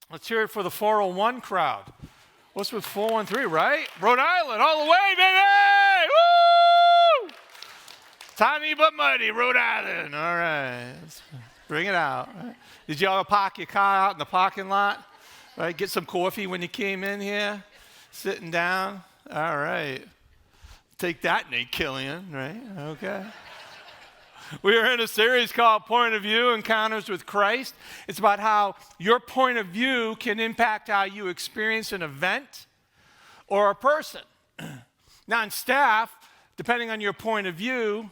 Let's hear it for the 401 crowd. What's with 413, right? Rhode Island, all the way, baby! Woo! Tiny but mighty, Rhode Island. All right, let's bring it out. Did y'all park your car out in the parking lot? Right, get some coffee when you came in here, sitting down. All right. Take that, Nate Killian, right? Okay. We are in a series called Point of View, Encounters with Christ. It's about how your point of view can impact how you experience an event or a person. Now, in staff, depending on your point of view,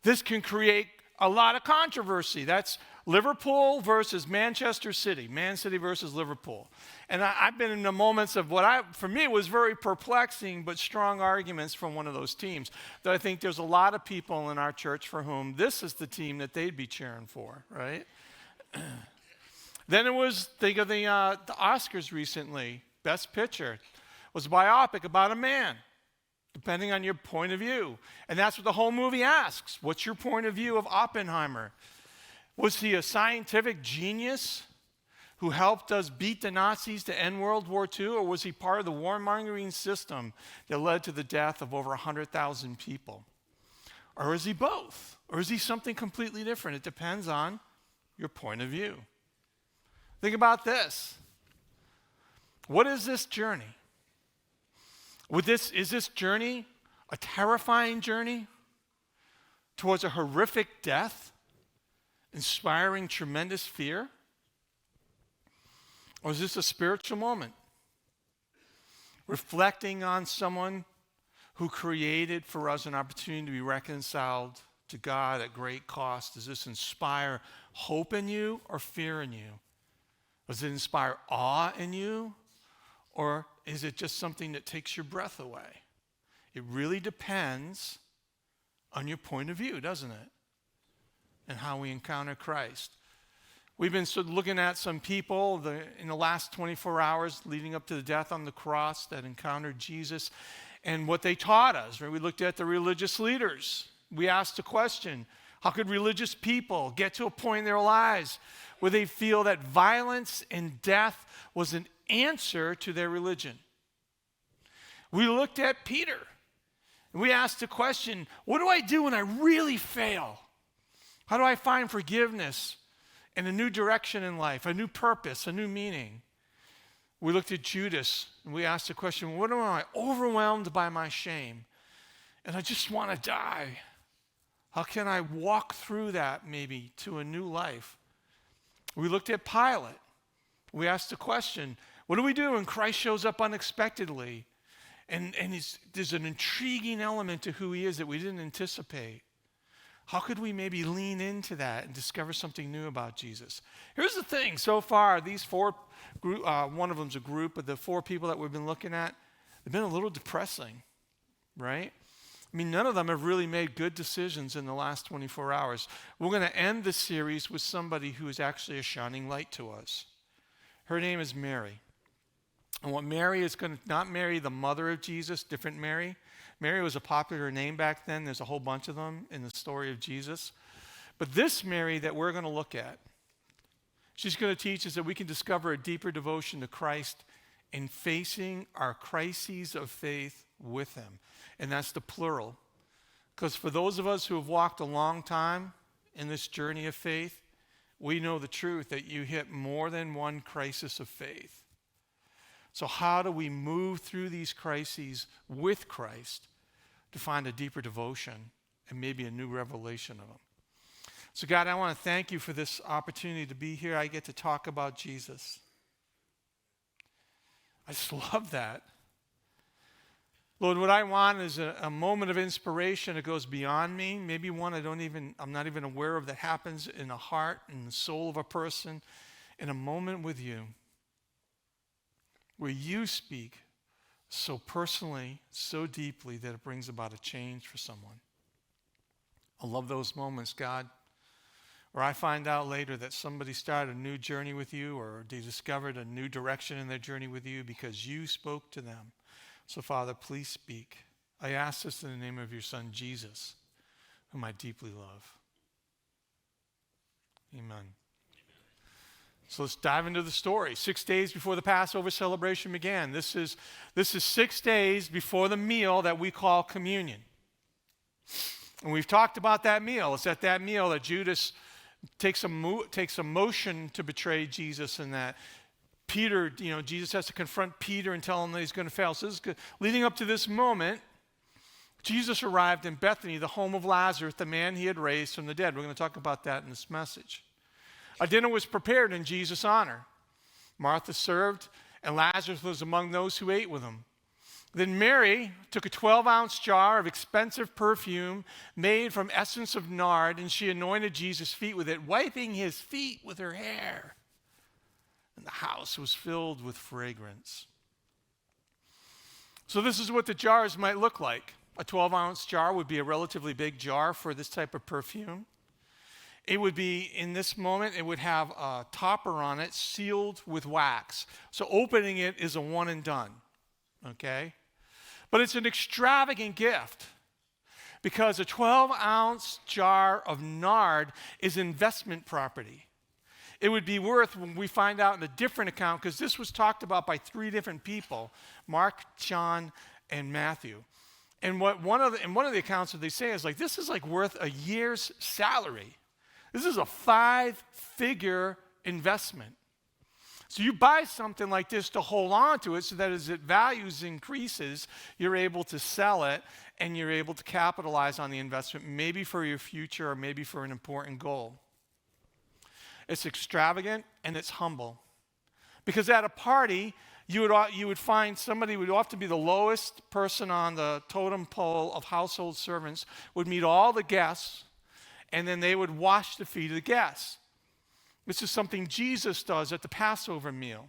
this can create a lot of controversy. That's Liverpool versus Manchester City, Man City versus Liverpool. And I've been in the moments of for me, was very perplexing but strong arguments from one of those teams. That I think there's a lot of people in our church for whom this is the team that they'd be cheering for, right? Then it was, think of the Oscars recently. Best Picture was a biopic about a man, depending on your point of view. And that's what the whole movie asks. What's your point of view of Oppenheimer? Was he a scientific genius who helped us beat the Nazis to end World War II, or was he part of the warmongering system that led to the death of over 100,000 people? Or is he both? Or is he something completely different? It depends on your point of view. Think about this. What is this journey? Is this journey a terrifying journey towards a horrific death, inspiring tremendous fear? Or is this a spiritual moment? Reflecting on someone who created for us an opportunity to be reconciled to God at great cost. Does this inspire hope in you or fear in you? Does it inspire awe in you? Or is it just something that takes your breath away? It really depends on your point of view, doesn't it? And how we encounter Christ. We've been sort of looking at some people in the last 24 hours leading up to the death on the cross that encountered Jesus and what they taught us. Right? We looked at the religious leaders. We asked the question, how could religious people get to a point in their lives where they feel that violence and death was an answer to their religion? We looked at Peter. And we asked the question, what do I do when I really fail? How do I find forgiveness and a new direction in life, a new purpose, a new meaning? We looked at Judas and we asked the question, what am I overwhelmed by my shame? And I just want to die. How can I walk through that maybe to a new life? We looked at Pilate. We asked the question, what do we do when Christ shows up unexpectedly? And there's an intriguing element to who he is that we didn't anticipate. How could we maybe lean into that and discover something new about Jesus? Here's the thing. So far, these four, one of them's a group, but the four people that we've been looking at, they've been a little depressing, right? I mean, none of them have really made good decisions in the last 24 hours. We're going to end the series with somebody who is actually a shining light to us. Her name is Mary. And what Mary is going to, not Mary, the mother of Jesus, different Mary. Mary was a popular name back then. There's a whole bunch of them in the story of Jesus. But this Mary that we're going to look at, she's going to teach us that we can discover a deeper devotion to Christ in facing our crises of faith with him. And that's the plural. Because for those of us who have walked a long time in this journey of faith, we know the truth that you hit more than one crisis of faith. So how do we move through these crises with Christ to find a deeper devotion and maybe a new revelation of him? So God, I want to thank you for this opportunity to be here. I get to talk about Jesus. I just love that. Lord, what I want is a moment of inspiration that goes beyond me. Maybe one I'm not even aware of that happens in the heart and the soul of a person in a moment with you, where you speak so personally, so deeply that it brings about a change for someone. I love those moments, God, where I find out later that somebody started a new journey with you or they discovered a new direction in their journey with you because you spoke to them. So, Father, please speak. I ask this in the name of your Son, Jesus, whom I deeply love. Amen. So let's dive into the story. 6 days before the Passover celebration began. This is 6 days before the meal that we call communion. And we've talked about that meal. It's at that meal that Judas takes a motion to betray Jesus, and that Peter, Jesus has to confront Peter and tell him that he's going to fail. So leading up to this moment, Jesus arrived in Bethany, the home of Lazarus, the man he had raised from the dead. We're going to talk about that in this message. A dinner was prepared in Jesus' honor. Martha served, and Lazarus was among those who ate with him. Then Mary took a 12-ounce jar of expensive perfume made from essence of nard, and she anointed Jesus' feet with it, wiping his feet with her hair. And the house was filled with fragrance. So this is what the jars might look like. A 12-ounce jar would be a relatively big jar for this type of perfume. It would be, in this moment, it would have a topper on it sealed with wax. So opening it is a one and done, okay? But it's an extravagant gift because a 12-ounce jar of nard is investment property. It would be worth, when we find out in a different account, because this was talked about by 3 different people, Mark, John, and Matthew. And one of the accounts that they say is like, this is like worth a year's salary. This is a 5-figure investment. So you buy something like this to hold on to it so that as its values increases, you're able to sell it and you're able to capitalize on the investment, maybe for your future or maybe for an important goal. It's extravagant and it's humble. Because at a party, you would find somebody who would often be the lowest person on the totem pole of household servants would meet all the guests, and then they would wash the feet of the guests. This is something Jesus does at the Passover meal.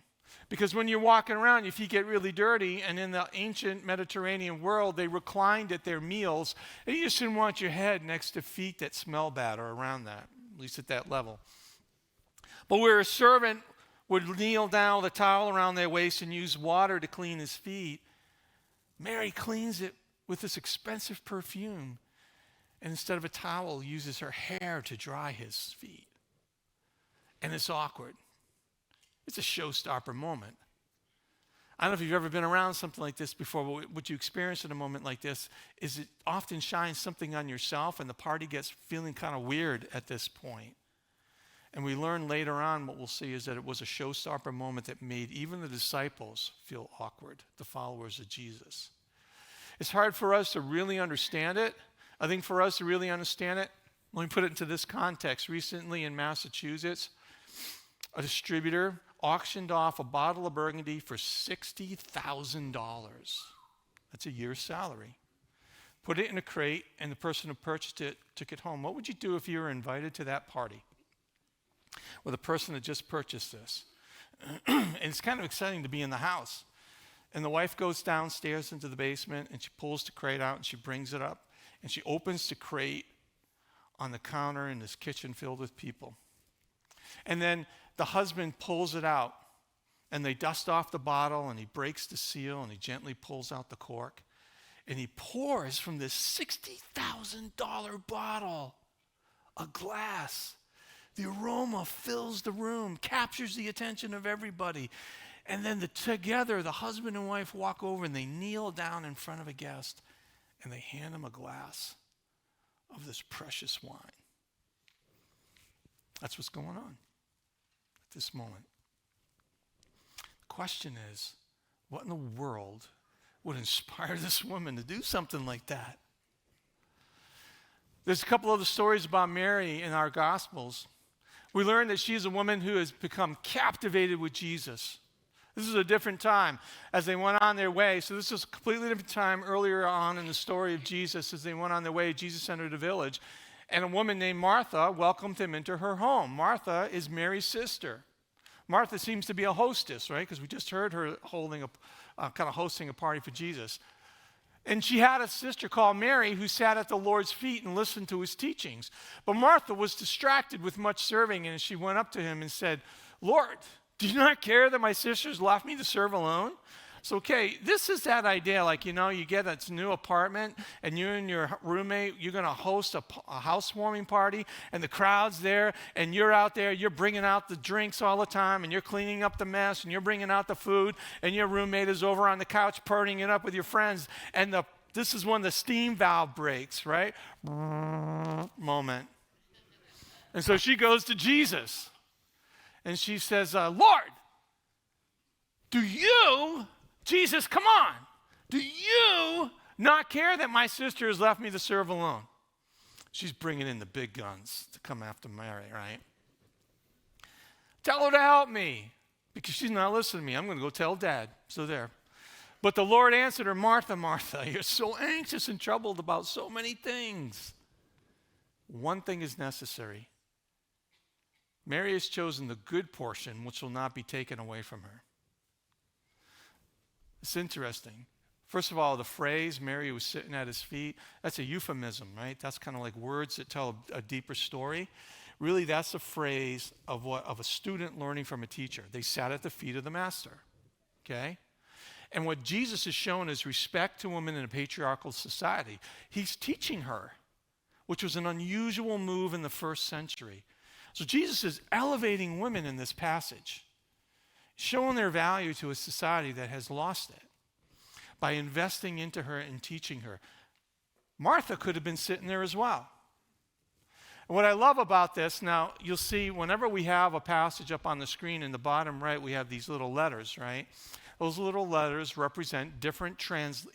Because when you're walking around, your feet get really dirty, and in the ancient Mediterranean world, they reclined at their meals, and you just didn't want your head next to feet that smell bad or around that, at least at that level. But where a servant would kneel down with a towel around their waist and use water to clean his feet, Mary cleans it with this expensive perfume, and instead of a towel, uses her hair to dry his feet. And it's awkward. It's a showstopper moment. I don't know if you've ever been around something like this before, but what you experience in a moment like this is it often shines something on yourself, and the party gets feeling kind of weird at this point. And we learn later on, what we'll see is that it was a showstopper moment that made even the disciples feel awkward, the followers of Jesus. It's hard for us to really understand it. I think for us to really understand it, let me put it into this context. Recently in Massachusetts, a distributor auctioned off a bottle of Burgundy for $60,000. That's a year's salary. Put it in a crate, and the person who purchased it took it home. What would you do if you were invited to that party with a person that just purchased this? And it's kind of exciting to be in the house. And the wife goes downstairs into the basement, and she pulls the crate out, and she brings it up. And she opens the crate on the counter in this kitchen filled with people. And then the husband pulls it out, and they dust off the bottle, and he breaks the seal, and he gently pulls out the cork. And he pours from this $60,000 bottle a glass. The aroma fills the room, captures the attention of everybody. And then together, the husband and wife walk over, and they kneel down in front of a guest, and they hand him a glass of this precious wine. That's what's going on at this moment. The question is, what in the world would inspire this woman to do something like that? There's a couple other stories about Mary in our Gospels. We learn that she's a woman who has become captivated with Jesus. This is a different time as they went on their way. So this is a completely different time earlier on in the story of Jesus. As they went on their way, Jesus entered a village, and a woman named Martha welcomed him into her home. Martha is Mary's sister. Martha seems to be a hostess, right? Because we just heard her hosting a party for Jesus. And she had a sister called Mary who sat at the Lord's feet and listened to his teachings. But Martha was distracted with much serving, and she went up to him and said, "Lord, do you not care that my sisters left me to serve alone? So, okay, this is that idea, like, you get this new apartment, and you and your roommate, you're going to host a housewarming party, and the crowd's there, and you're out there, you're bringing out the drinks all the time, and you're cleaning up the mess, and you're bringing out the food, and your roommate is over on the couch partying it up with your friends, and this is when the steam valve breaks, right? Moment. And so she goes to Jesus, and she says, Lord, do you, Jesus, come on, do you not care that my sister has left me to serve alone? She's bringing in the big guns to come after Mary, right? Tell her to help me, because she's not listening to me. I'm going to go tell Dad. So there. But the Lord answered her, Martha, Martha, you're so anxious and troubled about so many things. One thing is necessary. Mary has chosen the good portion, which will not be taken away from her. It's interesting. First of all, the phrase, Mary was sitting at his feet, that's a euphemism, right? That's kind of like words that tell a deeper story. Really, that's a phrase of a student learning from a teacher. They sat at the feet of the master, okay? And what Jesus is showing is respect to women in a patriarchal society. He's teaching her, which was an unusual move in the first century. So Jesus is elevating women in this passage, showing their value to a society that has lost it by investing into her and teaching her. Martha could have been sitting there as well. And what I love about this, now you'll see whenever we have a passage up on the screen in the bottom right, we have these little letters, right? Those little letters represent different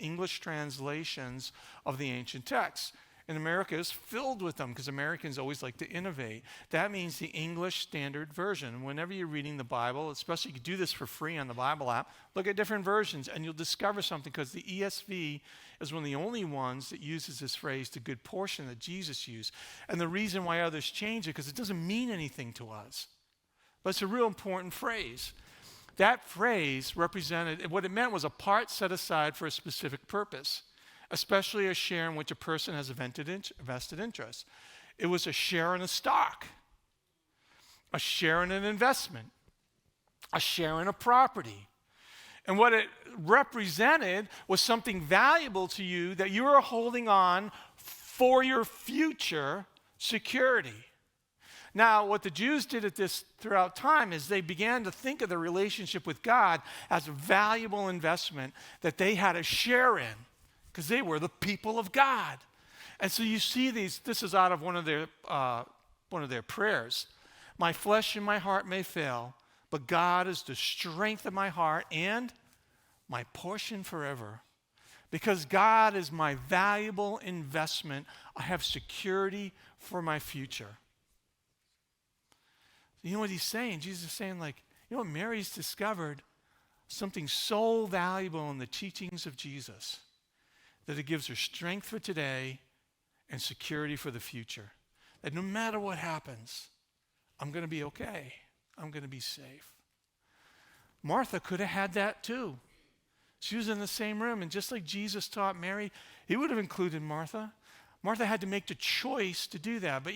English translations of the ancient text. And America is filled with them because Americans always like to innovate. That means the English Standard Version. Whenever you're reading the Bible, especially you can do this for free on the Bible app, look at different versions and you'll discover something, because the ESV is one of the only ones that uses this phrase, the good portion that Jesus used. And the reason why others change it, because it doesn't mean anything to us. But it's a real important phrase. That phrase represented, what it meant was a part set aside for a specific purpose, especially a share in which a person has a vested interest. It was a share in a stock, a share in an investment, a share in a property. And what it represented was something valuable to you that you were holding on for your future security. Now, what the Jews did at this throughout time is they began to think of the relationship with God as a valuable investment that they had a share in, because they were the people of God. And so you see this is out of one of their prayers. My flesh and my heart may fail, but God is the strength of my heart and my portion forever. Because God is my valuable investment, I have security for my future. You know what he's saying? Jesus is saying, like, you know what? Mary's discovered something so valuable in the teachings of Jesus, that it gives her strength for today and security for the future. That no matter what happens, I'm going to be okay. I'm going to be safe. Martha could have had that too. She was in the same room, and just like Jesus taught Mary, he would have included Martha. Martha had to make the choice to do that. But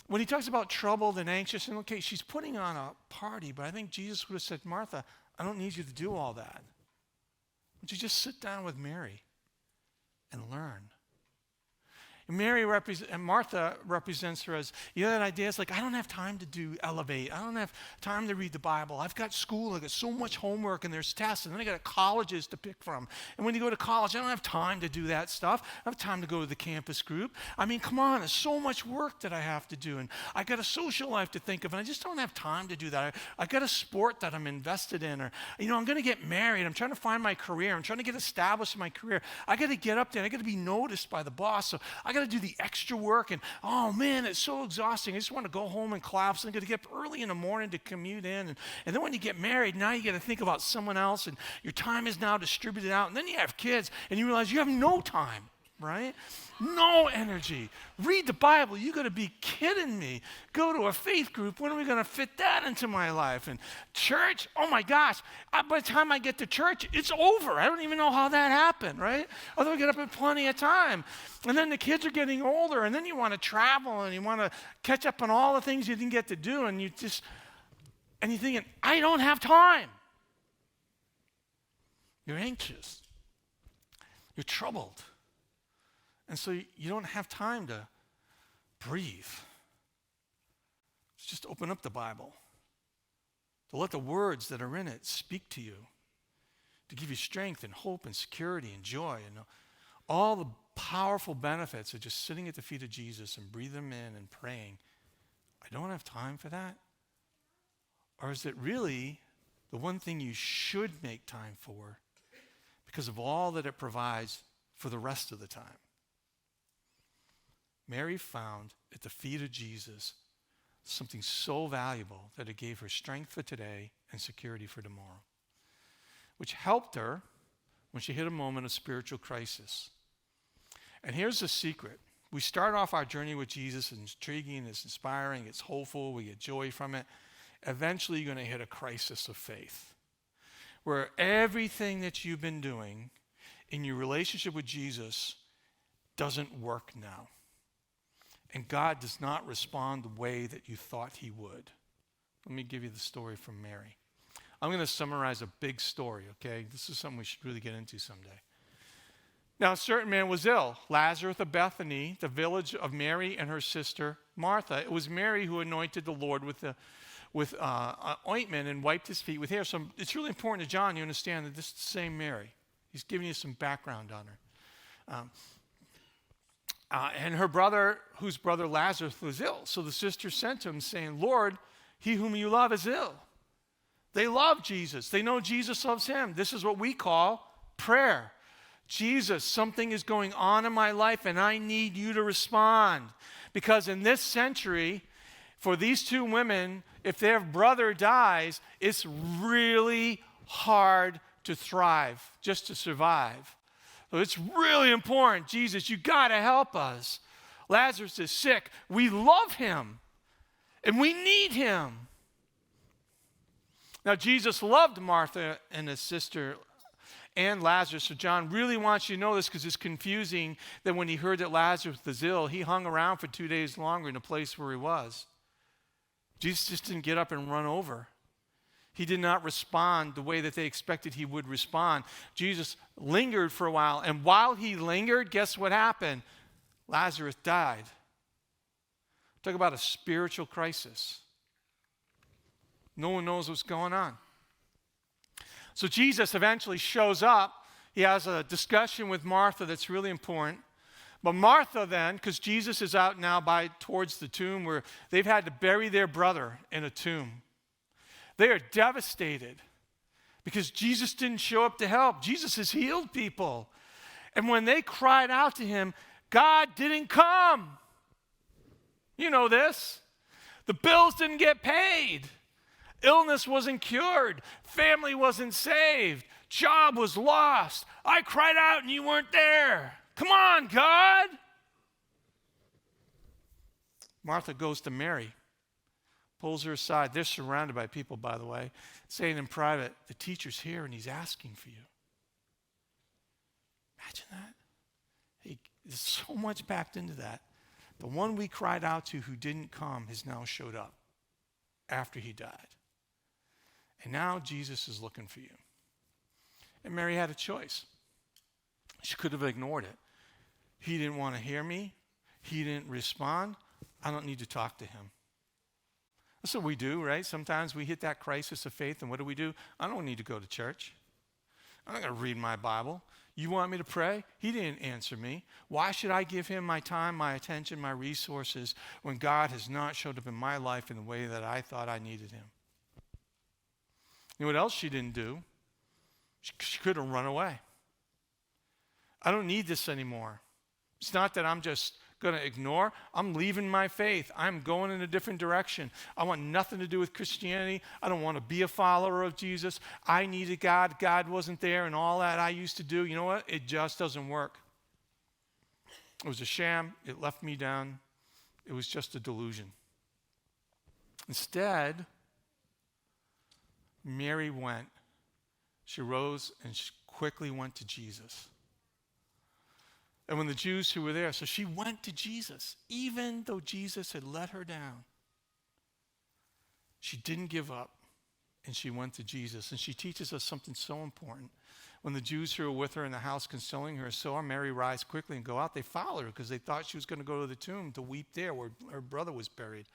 when he talks about troubled and anxious, and okay, she's putting on a party, but I think Jesus would have said, Martha, I don't need you to do all that. Would you just sit down with Mary and learn? And Martha represents her as, that idea is like, I don't have time to elevate. I don't have time to read the Bible. I've got school. I've got so much homework, and there's tests, and then I got colleges to pick from. And when you go to college, I don't have time to do that stuff. I don't have time to go to the campus group. I mean, come on, there's so much work that I have to do, and I got a social life to think of, and I just don't have time to do that. I got a sport that I'm invested in, or, I'm going to get married. I'm trying to find my career. I'm trying to get established in my career. I got to get up there. I got to be noticed by the boss, so I got to do the extra work, and oh man, it's so exhausting. I just want to go home and collapse, and I got to get up early in the morning to commute in, and then when you get married, now you got to think about someone else, and your time is now distributed out, and then you have kids, and you realize you have no time, right? No energy. Read the Bible. You got to be kidding me. Go to a faith group. When are we going to fit that into my life? And church, oh my gosh. By the time I get to church, it's over. I don't even know how that happened, right? Although I get up at plenty of time. And then the kids are getting older, and then you want to travel, and you want to catch up on all the things you didn't get to do, and you're thinking, I don't have time. You're anxious. You're troubled. And so you don't have time to breathe. Just open up the Bible. To let the words that are in it speak to you. To give you strength and hope and security and joy and all the powerful benefits of just sitting at the feet of Jesus and breathing them in and praying. I don't have time for that? Or is it really the one thing you should make time for because of all that it provides for the rest of the time? Mary found at the feet of Jesus something so valuable that it gave her strength for today and security for tomorrow, which helped her when she hit a moment of spiritual crisis. And here's the secret. We start off our journey with Jesus, it's intriguing, it's inspiring, it's hopeful, we get joy from it. Eventually you're going to hit a crisis of faith where everything that you've been doing in your relationship with Jesus doesn't work now. And God does not respond the way that you thought he would. Let me give you the story from Mary. I'm going to summarize a big story, okay? This is something we should really get into someday. Now, a certain man was ill, Lazarus of Bethany, the village of Mary and her sister Martha. It was Mary who anointed the Lord with ointment and wiped his feet with hair. So it's really important to John you understand that this is the same Mary. He's giving you some background on her. And her brother, whose brother Lazarus was ill. So the sister sent to him saying, Lord, he whom you love is ill. They love Jesus. They know Jesus loves him. This is what we call prayer. Jesus, something is going on in my life and I need you to respond. Because in this century, for these two women, if their brother dies, it's really hard to thrive, just to survive. So it's really important. Jesus, you got to help us. Lazarus is sick. We love him and we need him. Now, Jesus loved Martha and his sister and Lazarus. So John really wants you to know this because it's confusing that when he heard that Lazarus was ill, he hung around for 2 days longer in the place where he was. Jesus just didn't get up and run over. He did not respond the way that they expected he would respond. Jesus lingered for a while, and while he lingered, guess what happened? Lazarus died. Talk about a spiritual crisis. No one knows what's going on. So Jesus eventually shows up. He has a discussion with Martha that's really important. But Martha then, because Jesus is out now towards the tomb where they've had to bury their brother in a tomb. They are devastated because Jesus didn't show up to help. Jesus has healed people. And when they cried out to him, God didn't come. You know this. The bills didn't get paid. Illness wasn't cured. Family wasn't saved. Job was lost. I cried out and you weren't there. Come on, God. Martha goes to Mary, pulls her aside. They're surrounded by people, by the way, saying in private, the teacher's here and he's asking for you. Imagine that. Hey, there's so much packed into that. The one we cried out to who didn't come has now showed up after he died. And now Jesus is looking for you. And Mary had a choice. She could have ignored it. He didn't want to hear me. He didn't respond. I don't need to talk to him. That's what we do, right? Sometimes we hit that crisis of faith, and what do? I don't need to go to church. I'm not going to read my Bible. You want me to pray? He didn't answer me. Why should I give him my time, my attention, my resources when God has not showed up in my life in the way that I thought I needed him? You know what else she didn't do? She could have run away. I don't need this anymore. It's not that I'm just going to ignore. I'm leaving my faith. I'm going in a different direction. I want nothing to do with Christianity. I don't want to be a follower of Jesus. I needed God. God wasn't there, and all that I used to do. You know what? It just doesn't work. It was a sham. It left me down. It was just a delusion. Instead, Mary went. She rose and she quickly went to Jesus. And when the Jews who were there, so she went to Jesus, even though Jesus had let her down. She didn't give up, and she went to Jesus. And she teaches us something so important. When the Jews who were with her in the house consoling her saw Mary rise quickly and go out, they followed her because they thought she was going to go to the tomb to weep there where her brother was buried.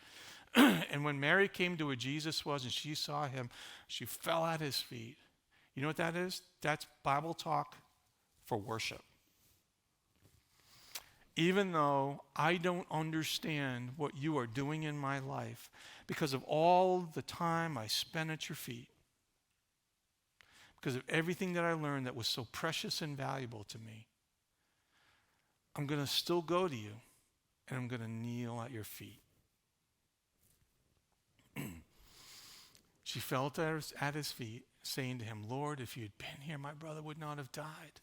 And when Mary came to where Jesus was and she saw him, she fell at his feet. You know what that is? That's Bible talk for worship. Even though I don't understand what you are doing in my life, because of all the time I spent at your feet, because of everything that I learned that was so precious and valuable to me, I'm going to still go to you and I'm going to kneel at your feet. She fell at his feet, saying to him, Lord, if you had been here, my brother would not have died.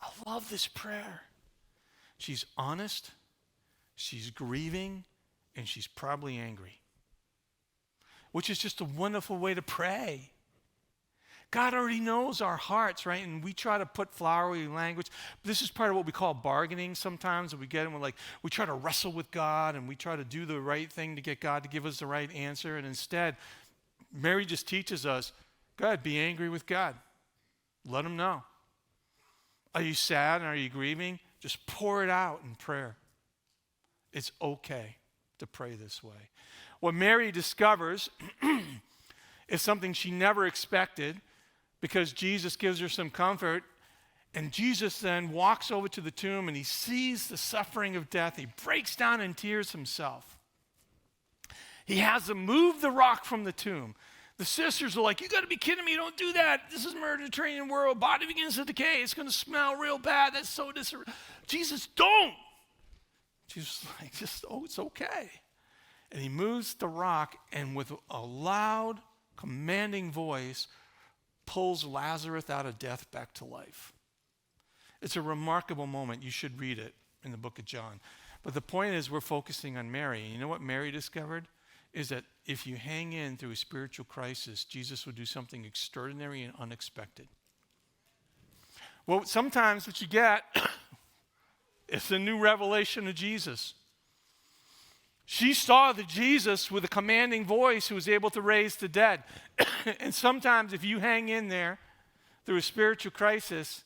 I love this prayer. She's honest, she's grieving, and she's probably angry, which is just a wonderful way to pray. God already knows our hearts, right? And we try to put flowery language. This is part of what we call bargaining sometimes. We get it, we try to wrestle with God, and we try to do the right thing to get God to give us the right answer. And instead, Mary just teaches us, God, be angry with God. Let him know. Are you sad and are you grieving? Just pour it out in prayer. It's okay to pray this way. What Mary discovers is something she never expected, because Jesus gives her some comfort, and Jesus then walks over to the tomb and he sees the suffering of death. He breaks down in tears himself. He has them move the rock from the tomb. The sisters are like, you got to be kidding me, don't do that. This is Mediterranean world. Body begins to decay. It's going to smell real bad. That's so Jesus, don't. Jesus is like, it's okay. And he moves the rock, and with a loud, commanding voice, pulls Lazarus out of death back to life. It's a remarkable moment. You should read it in the book of John. But the point is, we're focusing on Mary. And you know what Mary discovered? Is that if you hang in through a spiritual crisis, Jesus will do something extraordinary and unexpected. Well, sometimes what you get is a new revelation of Jesus. She saw the Jesus with a commanding voice who was able to raise the dead. And sometimes if you hang in there through a spiritual crisis,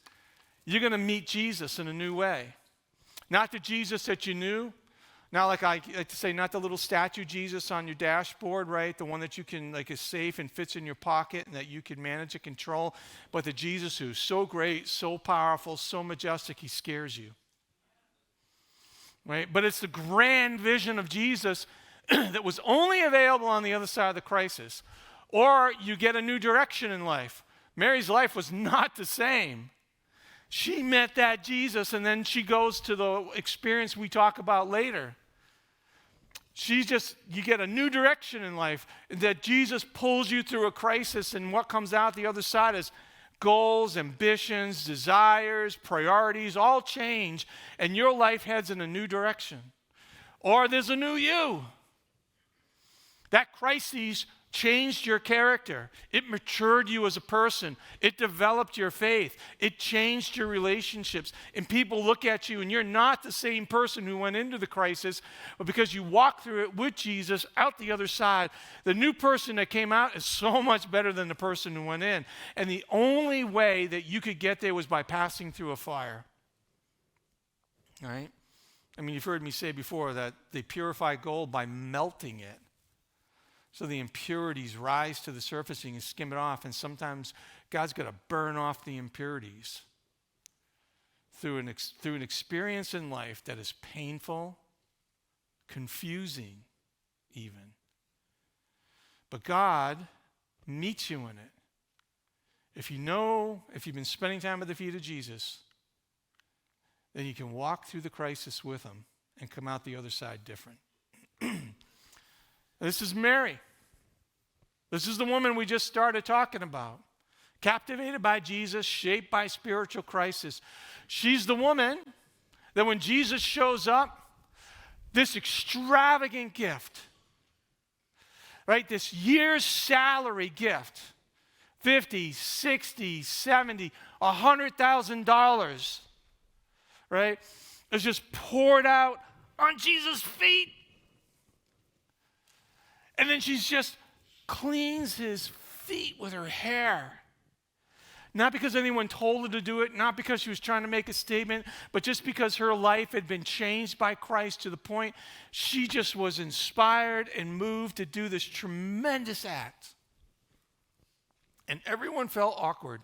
you're going to meet Jesus in a new way. Not the Jesus that you knew. Not like I like to say, not the little statue Jesus on your dashboard, right? The one that you can, like, is safe and fits in your pocket and that you can manage and control. But the Jesus who's so great, so powerful, so majestic, he scares you. Right? But it's the grand vision of Jesus that was only available on the other side of the crisis. Or you get a new direction in life. Mary's life was not the same. She met that Jesus, and then she goes to the experience we talk about later. You get a new direction in life, that Jesus pulls you through a crisis, and what comes out the other side is goals, ambitions, desires, priorities, all change, and your life heads in a new direction. Or there's a new you. That crisis changed your character. It matured you as a person. It developed your faith. It changed your relationships. And people look at you and you're not the same person who went into the crisis, but because you walked through it with Jesus out the other side, the new person that came out is so much better than the person who went in. And the only way that you could get there was by passing through a fire. All right? I mean, you've heard me say before that they purify gold by melting it. So the impurities rise to the surface and you can skim it off. And sometimes God's got to burn off the impurities through an experience in life that is painful, confusing even. But God meets you in it. If you've been spending time at the feet of Jesus, then you can walk through the crisis with him and come out the other side different. This is Mary. This is the woman we just started talking about. Captivated by Jesus, shaped by spiritual crisis. She's the woman that when Jesus shows up, this extravagant gift, right? This year's salary gift, $50,000, $60,000, $70,000, $100,000, right? Is just poured out on Jesus' feet. And then she's just cleans his feet with her hair. Not because anyone told her to do it, not because she was trying to make a statement, but just because her life had been changed by Christ to the point she just was inspired and moved to do this tremendous act. And everyone felt awkward.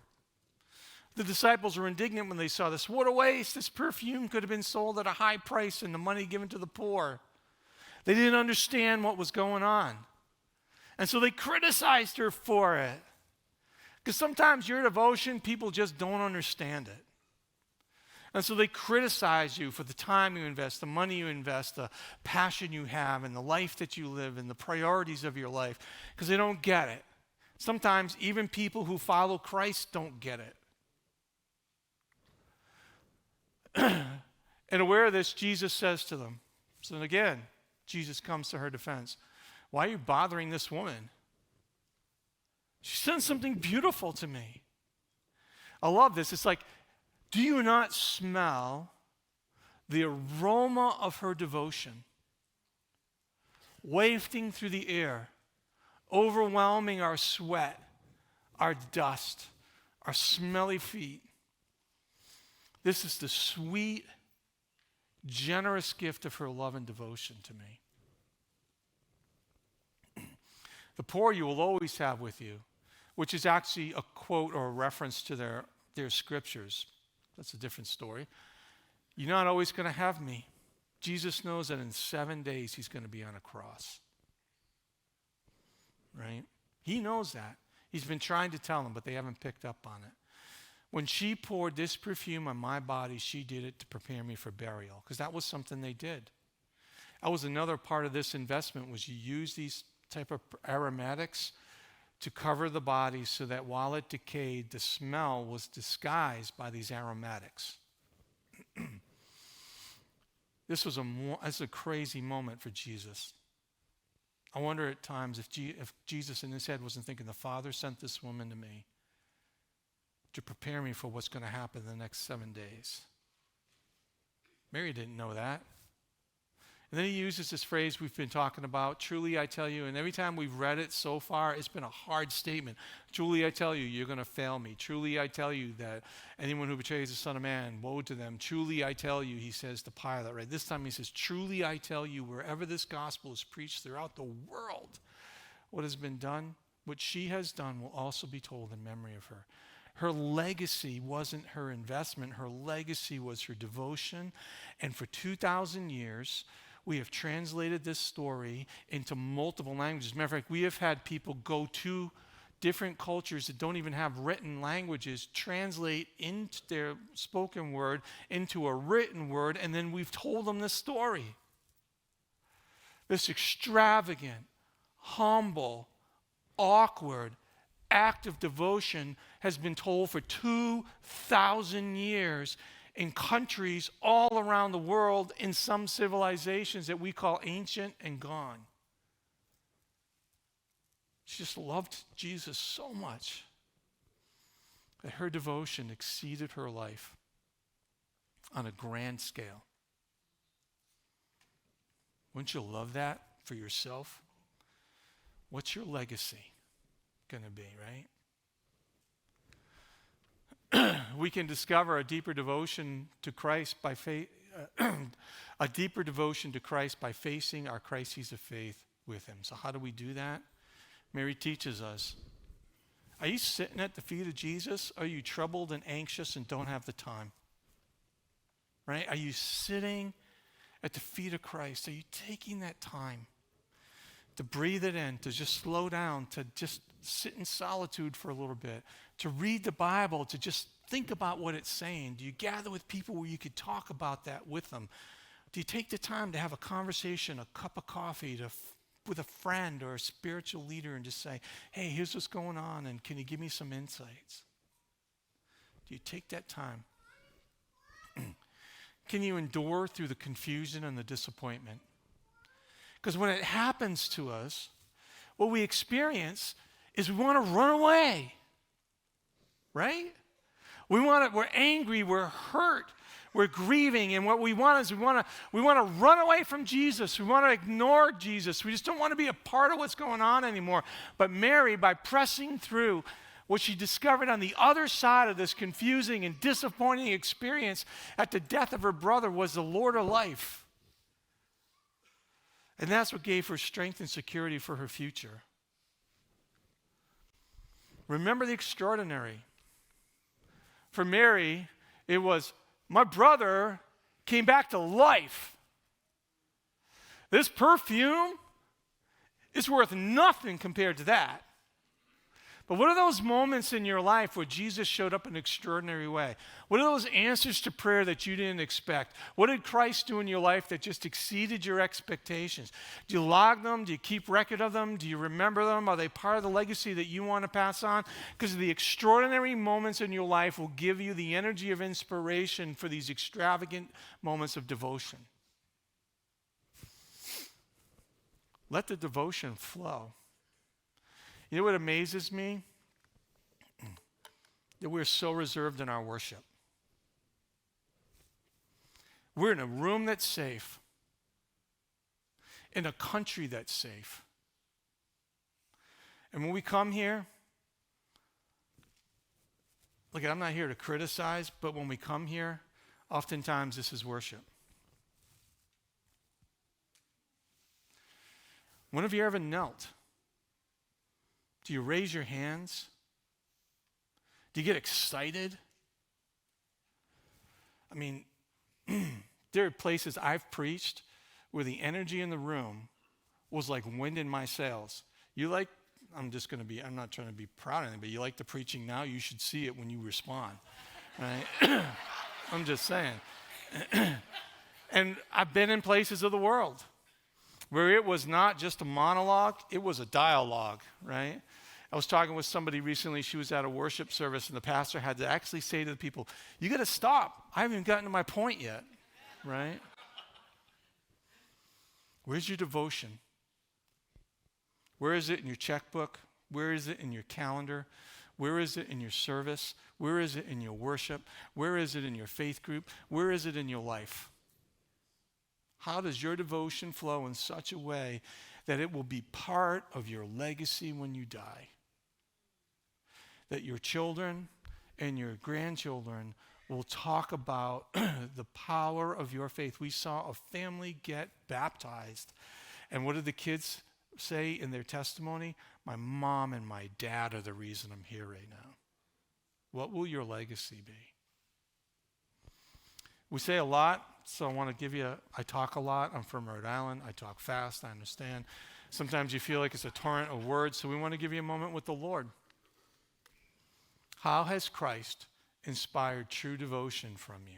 The disciples were indignant when they saw this. What a waste. This perfume could have been sold at a high price and the money given to the poor. They didn't understand what was going on. And so they criticized her for it. Because sometimes your devotion, people just don't understand it. And so they criticize you for the time you invest, the money you invest, the passion you have, and the life that you live, and the priorities of your life, because they don't get it. Sometimes even people who follow Christ don't get it. And aware of this, Jesus says to them, so again, Jesus comes to her defense. Why are you bothering this woman? She done something beautiful to me. I love this. It's like, do you not smell the aroma of her devotion wafting through the air, overwhelming our sweat, our dust, our smelly feet? This is the sweet, generous gift of her love and devotion to me. The poor you will always have with you, which is actually a quote or a reference to their scriptures. That's a different story. You're not always going to have me. Jesus knows that in 7 days he's going to be on a cross. Right? He knows that. He's been trying to tell them, but they haven't picked up on it. When she poured this perfume on my body, she did it to prepare me for burial, because that was something they did. That was another part of this investment, was you use these type of aromatics to cover the body so that while it decayed, the smell was disguised by these aromatics. This was a crazy moment for Jesus. I wonder at times if Jesus in his head wasn't thinking, the Father sent this woman to me to prepare me for what's going to happen in the next 7 days. Mary didn't know that. And then he uses this phrase we've been talking about, truly I tell you, and every time we've read it so far, it's been a hard statement. Truly I tell you, you're going to fail me. Truly I tell you that anyone who betrays the Son of Man, woe to them. Truly I tell you, he says to Pilate, right? This time he says, truly I tell you, wherever this gospel is preached throughout the world, what has been done, what she has done will also be told in memory of her. Her legacy wasn't her investment. Her legacy was her devotion. And for 2,000 years, we have translated this story into multiple languages. Matter of fact, we have had people go to different cultures that don't even have written languages, translate into their spoken word into a written word, and then we've told them this story. This extravagant, humble, awkward act of devotion has been told for 2,000 years in countries all around the world, in some civilizations that we call ancient and gone. She just loved Jesus so much that her devotion exceeded her life on a grand scale. Wouldn't you love that for yourself? What's your legacy going to be, right? We can discover a deeper devotion to Christ by a deeper devotion to Christ by facing our crises of faith with him. So how do we do that? Mary teaches us. Are you sitting at the feet of Jesus? Are you troubled and anxious and don't have the time? Right? Are you sitting at the feet of Christ? Are you taking that time to breathe it in, to just slow down, to just sit in solitude for a little bit, to read the Bible, to just think about what it's saying? Do you gather with people where you could talk about that with them? Do you take the time to have a conversation, a cup of coffee, with a friend or a spiritual leader and just say, hey, here's what's going on, and can you give me some insights? Do you take that time? Can you endure through the confusion and the disappointment? Because when it happens to us, what we experience is we want to run away, right? We're angry, we're hurt, we're grieving, and what we want is we want to run away from Jesus. We want to ignore Jesus. We just don't want to be a part of what's going on anymore. But Mary, by pressing through, what she discovered on the other side of this confusing and disappointing experience at the death of her brother was the Lord of life. And that's what gave her strength and security for her future. Remember the extraordinary. For Mary, it was, my brother came back to life. This perfume is worth nothing compared to that. But what are those moments in your life where Jesus showed up in an extraordinary way? What are those answers to prayer that you didn't expect? What did Christ do in your life that just exceeded your expectations? Do you log them? Do you keep record of them? Do you remember them? Are they part of the legacy that you want to pass on? Because the extraordinary moments in your life will give you the energy of inspiration for these extravagant moments of devotion. Let the devotion flow. You know what amazes me? That we're so reserved in our worship. We're in a room that's safe, in a country that's safe. And when we come here, look, I'm not here to criticize, but when we come here, oftentimes this is worship. When have you ever knelt? Do you raise your hands? Do you get excited? I mean, there are places I've preached where the energy in the room was like wind in my sails. You like, I'm not trying to be proud of anything, but you like the preaching now, you should see it when you respond. Right? I'm just saying. And I've been in places of the world where it was not just a monologue, it was a dialogue, right? I was talking with somebody recently, she was at a worship service, and the pastor had to actually say to the people, you got to stop. I haven't even gotten to my point yet, right? Where's your devotion? Where is it in your checkbook? Where is it in your calendar? Where is it in your service? Where is it in your worship? Where is it in your faith group? Where is it in your life? How does your devotion flow in such a way that it will be part of your legacy when you die? That your children and your grandchildren will talk about the power of your faith. We saw a family get baptized. And what did the kids say in their testimony? My mom and my dad are the reason I'm here right now. What will your legacy be? We say a lot, so I want to give you, I talk a lot. I'm from Rhode Island. I talk fast, I understand. Sometimes you feel like it's a torrent of words, so we want to give you a moment with the Lord. How has Christ inspired true devotion from you?